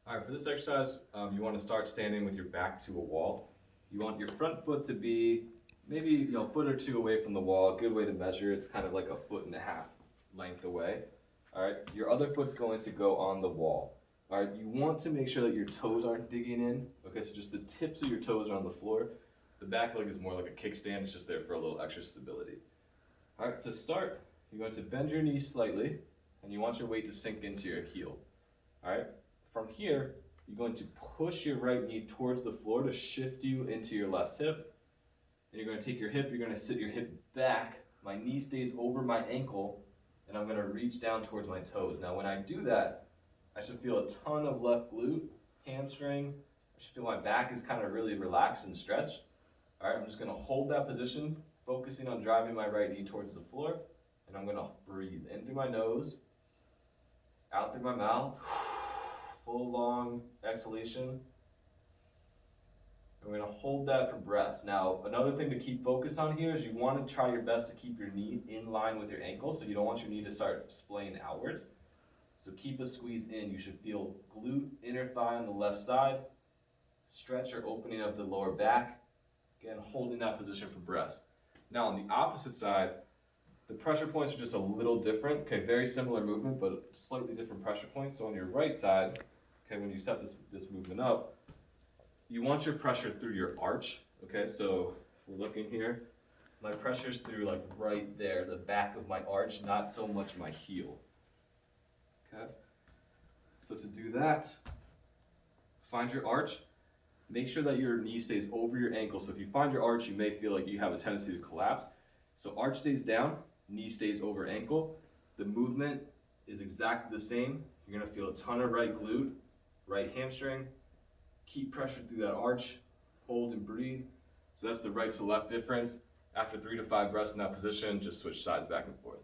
All right, for this exercise, you want to start standing with your back to a wall. You want your front foot to be maybe a foot or two away from the wall. A good way to measure it's kind of like a foot and a half length away. All right, your other foot's going to go on the wall. All right, you want to make sure that your toes aren't digging in. Okay, so just the tips of your toes are on the floor. The back leg is more like a kickstand. It's just there for a little extra stability. All right, so start. You're going to bend your knees slightly, and you want your weight to sink into your heel. All right. From here, you're going to push your right knee towards the floor to shift you into your left hip. And you're going to take your hip, you're going to sit your hip back. My knee stays over my ankle, and I'm going to reach down towards my toes. Now, when I do that, I should feel a ton of left glute, hamstring. I should feel my back is kind of really relaxed and stretched. All right, I'm just going to hold that position, focusing on driving my right knee towards the floor. And I'm going to breathe in through my nose, out through my mouth. Full long exhalation. And we're going to hold that for breaths. Now, another thing to keep focus on here is you want to try your best to keep your knee in line with your ankle, so you don't want your knee to start splaying outwards. So keep a squeeze in. You should feel glute, inner thigh on the left side, stretch or opening of the lower back. Again, holding that position for breaths. Now, on the opposite side, the pressure points are just a little different. Okay, very similar movement, but slightly different pressure points. So on your right side, okay, when you set this movement up, you want your pressure through your arch. Okay, so if we're looking here, my pressure's through like right there, the back of my arch, not so much my heel. Okay, so to do that, find your arch. Make sure that your knee stays over your ankle. So if you find your arch, you may feel like you have a tendency to collapse. So arch stays down, knee stays over ankle. The movement is exactly the same. You're gonna feel a ton of right glute, right hamstring. Keep pressure through that arch, hold and breathe. So that's the right to left difference. After 3 to 5 breaths in that position, just switch sides back and forth.